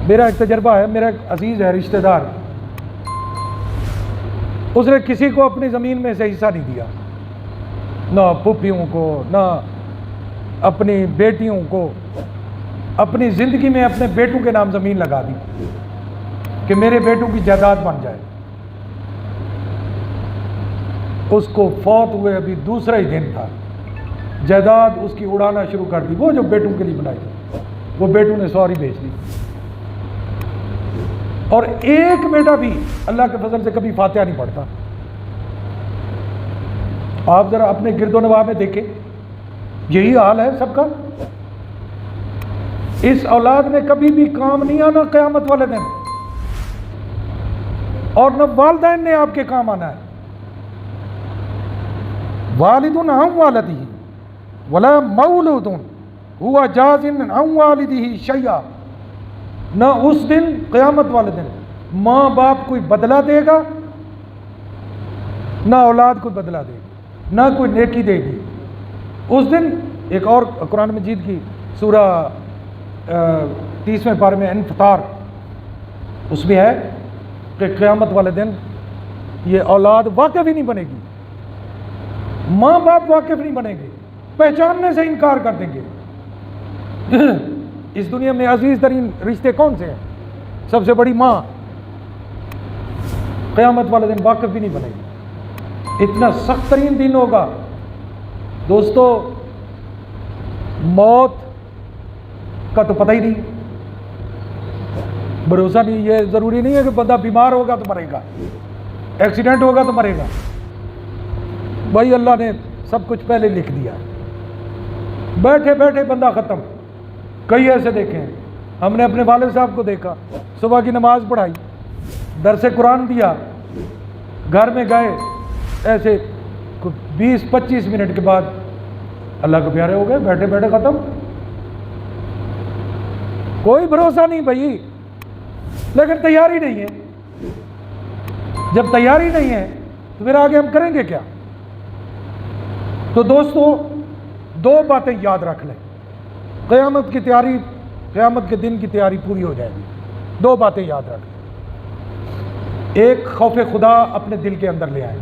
میرا ایک تجربہ ہے، میرا ایک عزیز ہے رشتہ دار، اس نے کسی کو اپنی زمین میں سے حصہ نہیں دیا، نہ پھوپھیوں کو، نہ اپنی بیٹیوں کو۔ اپنی زندگی میں اپنے بیٹوں کے نام زمین لگا دی کہ میرے بیٹوں کی جائیداد بن جائے۔ اس کو فوت ہوئے ابھی دوسرا ہی دن تھا، جائیداد اس کی اڑانا شروع کر دی، وہ جو بیٹوں کے لیے بنائی تھی، وہ بیٹوں نے سوری بیچ دی۔ اور ایک بیٹا بھی اللہ کے فضل سے کبھی فاتحہ نہیں پڑھتا۔ آپ ذرا اپنے گرد و نواح میں دیکھیں، یہی حال ہے سب کا۔ اس اولاد نے کبھی بھی کام نہیں آنا قیامت والے دن، اور نہ والدین نے آپ کے کام آنا ہے۔ والد عن والدہ ولا مولود ہوا جاز عن والدہ شیئا۔ نہ اس دن، قیامت والے دن، ماں باپ کوئی بدلہ دے گا، نہ اولاد کوئی بدلہ دے گی، نہ کوئی نیکی دے گی اس دن۔ ایک اور قرآن مجید کی سورہ 30ویں پارے میں انفطار، اس میں ہے کہ قیامت والے دن یہ اولاد واقف ہی نہیں بنے گی، ماں باپ واقف نہیں بنے گے، پہچاننے سے انکار کر دیں گے۔ اس دنیا میں عزیز ترین رشتے کون سے ہیں؟ سب سے بڑی ماں، قیامت والے دن واقف بھی نہیں بنے گی۔ اتنا سخت ترین دن ہوگا دوستو، موت کا تو پتہ ہی نہیں، بھروسہ نہیں۔ یہ ضروری نہیں ہے کہ بندہ بیمار ہوگا تو مرے گا، ایکسیڈنٹ ہوگا تو مرے گا، بھائی اللہ نے سب کچھ پہلے لکھ دیا، بیٹھے بیٹھے بندہ ختم۔ کئی ایسے دیکھیں، ہم نے اپنے والد صاحب کو دیکھا، صبح کی نماز پڑھائی، درس قرآن دیا، گھر میں گئے، ایسے 20-25 منٹ کے بعد اللہ کے پیارے ہو گئے، بیٹھے بیٹھے ختم۔ کوئی بھروسہ نہیں بھائی، لیکن تیاری نہیں ہے۔ جب تیاری نہیں ہے تو پھر آگے ہم کریں گے کیا؟ تو دوستو، دو باتیں یاد رکھ لیں، قیامت کی تیاری، قیامت کے دن کی تیاری پوری ہو جائے گی۔ دو باتیں یاد رکھ لیں۔ ایک، خوف خدا اپنے دل کے اندر لے آئیں،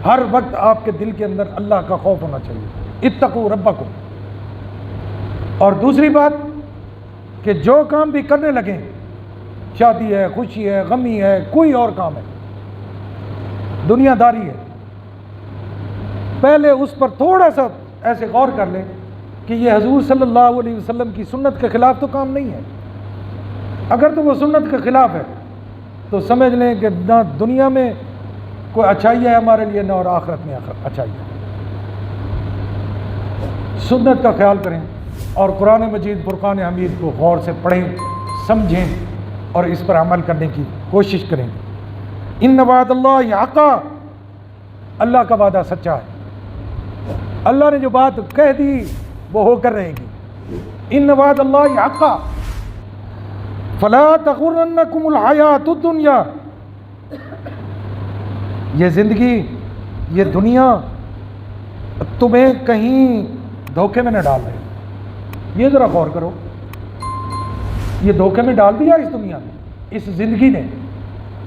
ہر وقت آپ کے دل کے اندر اللہ کا خوف ہونا چاہیے، اتقوا ربکم۔ اور دوسری بات کہ جو کام بھی کرنے لگیں، شادی ہے، خوشی ہے، غمی ہے، کوئی اور کام ہے، دنیا داری ہے، پہلے اس پر تھوڑا سا ایسے غور کر لیں کہ یہ حضور صلی اللہ علیہ وسلم کی سنت کے خلاف تو کام نہیں ہے۔ اگر تو وہ سنت کے خلاف ہے تو سمجھ لیں کہ نہ دنیا میں کوئی اچھائی ہے ہمارے لیے، نہ اور آخرت میں اچھائی ہے۔ سنت کا خیال کریں اور قرآن مجید فرقان حمید کو غور سے پڑھیں، سمجھیں اور اس پر عمل کرنے کی کوشش کریں۔ ان وعد اللہ حق، اللہ کا وعدہ سچا ہے، اللہ نے جو بات کہہ دی وہ ہو کر رہے گی۔ ان وعد اللہ حق فلا تغرنکم الحیات الدنیا، یہ زندگی، یہ دنیا تمہیں کہیں دھوکے میں نہ ڈال دے۔ یہ ذرا غور کرو، یہ دھوکے میں ڈال دیا اس دنیا میں، اس زندگی نے،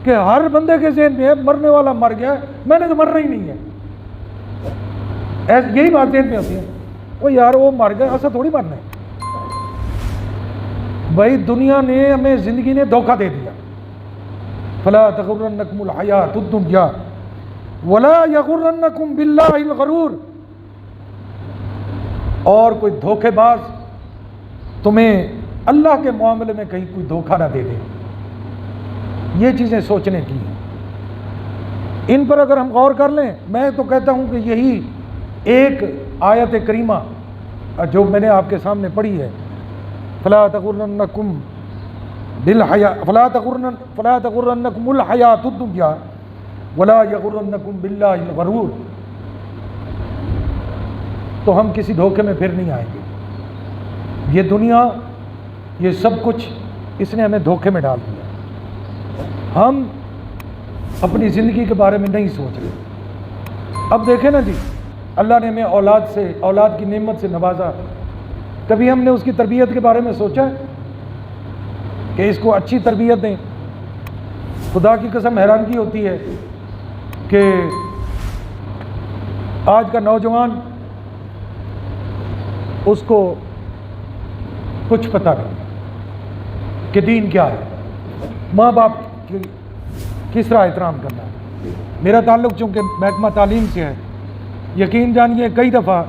کہ ہر بندے کے ذہن میں ہے مرنے والا مر گیا، میں نے تو مرنا ہی نہیں ہے۔ یہی بات ذہن میں ہوتی ہے، وہ یار وہ مر گیا، ایسا تھوڑی مرنا ہے۔ بھائی دنیا نے ہمیں، زندگی نے دھوکہ دے دیا۔ فلا تغرنکم الحیات الدنیا ولا یغرنکم باللہ الغرور، اور کوئی دھوکے باز تمہیں اللہ کے معاملے میں کہیں کوئی دھوکہ نہ دے دے۔ یہ چیزیں سوچنے کی ہیں، ان پر اگر ہم غور کر لیں، میں تو کہتا ہوں کہ یہی ایک آیت کریمہ جو میں نے آپ کے سامنے پڑھی ہے، فلا تغرنکم الحیات الدنیا ولا یغرنکم باللہ الغرور، تو ہم کسی دھوکے میں پھر نہیں آئیں گے۔ یہ دنیا، یہ سب کچھ اس نے ہمیں دھوکے میں ڈال دیا، ہم اپنی زندگی کے بارے میں نہیں سوچ رہے۔ اب دیکھیں نا جی، اللہ نے ہمیں اولاد کی نعمت سے نوازا، کبھی ہم نے اس کی تربیت کے بارے میں سوچا ہے؟ کہ اس کو اچھی تربیت دیں۔ خدا کی قسم حیرانگی ہوتی ہے کہ آج کا نوجوان اس کو کچھ پتہ نہیں کہ دین کیا ہے، ماں باپ کی کس طرح احترام کرنا ہے۔ میرا تعلق چونکہ محکمہ تعلیم سے ہے، یقین جانیے کئی دفعہ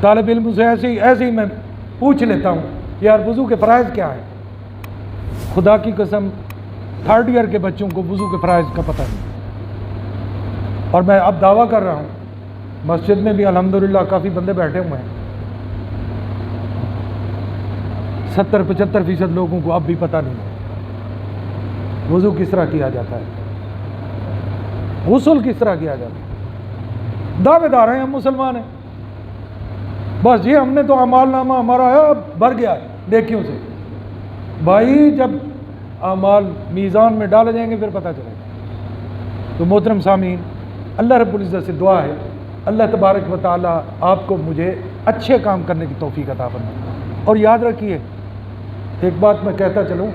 طالب علم سے ایسے ہی میں پوچھ لیتا ہوں یار وضو کے فرائض کیا ہے؟ خدا کی قسم 3rd ایئر کے بچوں کو وضو کے فرائض کا پتہ نہیں۔ اور میں اب دعویٰ کر رہا ہوں، مسجد میں بھی الحمدللہ کافی بندے بیٹھے ہوئے ہیں، 70-75% لوگوں کو اب بھی پتہ نہیں ہے وضو کس طرح کیا جاتا ہے، غسل کس طرح کیا جاتا ہے۔ دعوے دار ہیں ہم مسلمان ہیں، بس یہ ہم نے تو اعمال نامہ ہمارا ہے اب بھر گیا ہے نیکیوں سے۔ بھائی جب اعمال میزان میں ڈالے جائیں گے پھر پتہ چلے گا۔ تو محترم سامعین، اللہ رب العزت سے دعا ہے اللہ تبارک و تعالی آپ کو مجھے اچھے کام کرنے کی توفیق عطا فرمائے۔ اور یاد رکھیے ایک بات میں کہتا چلوں،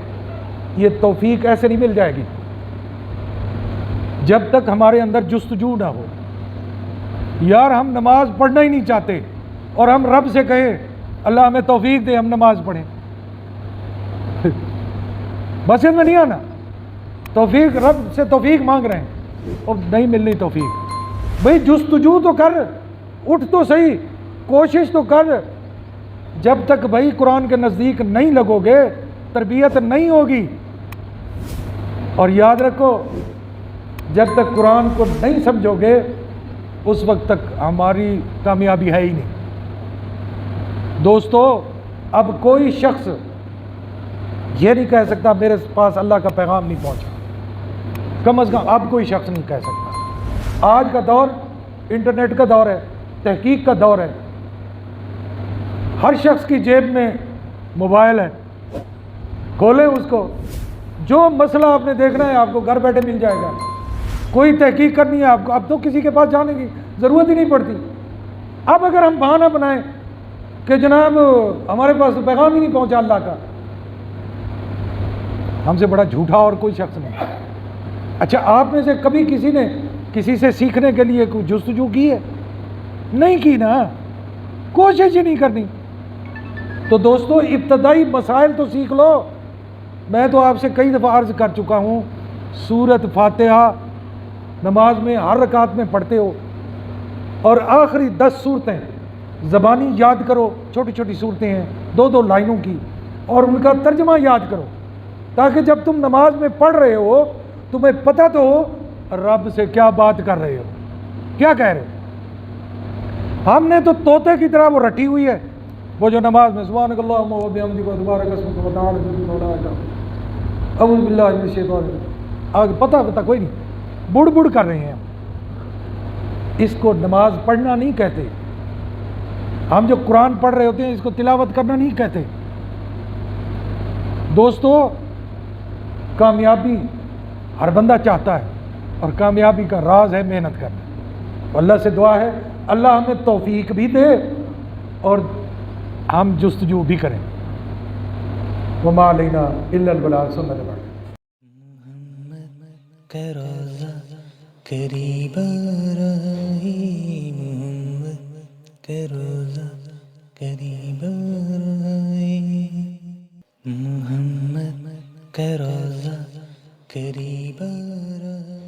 یہ توفیق ایسے نہیں مل جائے گی جب تک ہمارے اندر جستجو نہ ہو۔ یار ہم نماز پڑھنا ہی نہیں چاہتے اور ہم رب سے کہیں اللہ ہمیں توفیق دے ہم نماز پڑھیں، مسجد میں نہیں آنا، توفیق رب سے توفیق مانگ رہے ہیں اور نہیں ملنی توفیق۔ بھئی جستجو تو کر، اٹھ تو صحیح، کوشش تو کر۔ جب تک بھائی قرآن کے نزدیک نہیں لگو گے تربیت نہیں ہوگی۔ اور یاد رکھو جب تک قرآن کو نہیں سمجھو گے اس وقت تک ہماری کامیابی ہے ہی نہیں۔ دوستو اب کوئی شخص یہ نہیں کہہ سکتا میرے پاس اللہ کا پیغام نہیں پہنچا، کم از کم اب کوئی شخص نہیں کہہ سکتا۔ آج کا دور انٹرنیٹ کا دور ہے، تحقیق کا دور ہے، ہر شخص کی جیب میں موبائل ہے، کھولیں اس کو، جو مسئلہ آپ نے دیکھنا ہے آپ کو گھر بیٹھے مل جائے گا۔ کوئی تحقیق کرنی ہے آپ کو اب تو کسی کے پاس جانے کی ضرورت ہی نہیں پڑتی۔ اب اگر ہم بہانہ بنائیں کہ جناب ہمارے پاس تو پیغام ہی نہیں پہنچا اللہ کا، ہم سے بڑا جھوٹا اور کوئی شخص نہیں۔ اچھا آپ میں سے کبھی کسی نے کسی سے سیکھنے کے لیے کوئی جستجو کی ہے؟ نہیں کی نا، کوشش ہی نہیں کرنی۔ تو دوستو ابتدائی مسائل تو سیکھ لو۔ میں تو آپ سے کئی دفعہ عرض کر چکا ہوں، سورۃ فاتحہ نماز میں ہر رکعت میں پڑھتے ہو اور آخری 10 صورتیں زبانی یاد کرو، چھوٹی چھوٹی صورتیں ہیں 2 لائنوں کی، اور ان کا ترجمہ یاد کرو تاکہ جب تم نماز میں پڑھ رہے ہو تمہیں پتہ تو ہو رب سے کیا بات کر رہے ہو، کیا کہہ رہے ہو۔ ہم نے تو طوطے کی طرح وہ رٹی ہوئی ہے، وہ جو نماز میں سبحانک اللہم و بحمدک و تبارک اسمک و تعالی جدک و لا الہ الا انت اعوذ باللہ من الشیطان الرجیم، آگے پتہ کوئی نہیں، بڑ بڑ کر رہے ہیں ہم۔ اس کو نماز پڑھنا نہیں کہتے، ہم جو قرآن پڑھ رہے ہوتے ہیں اس کو تلاوت کرنا نہیں کہتے۔ دوستو کامیابی ہر بندہ چاہتا ہے اور کامیابی کا راز ہے محنت کرنا۔ اللہ سے دعا ہے اللہ ہمیں توفیق بھی دے اور ہم جستجو بھی کریں۔ وما علینا الا البلاغ ثم البلاغ۔ محمد کا روزہ قریب آ رہا ہے، محمد کا روزہ قریب آ رہا ہے، محمد کا روزہ قریب آ رہا ہے۔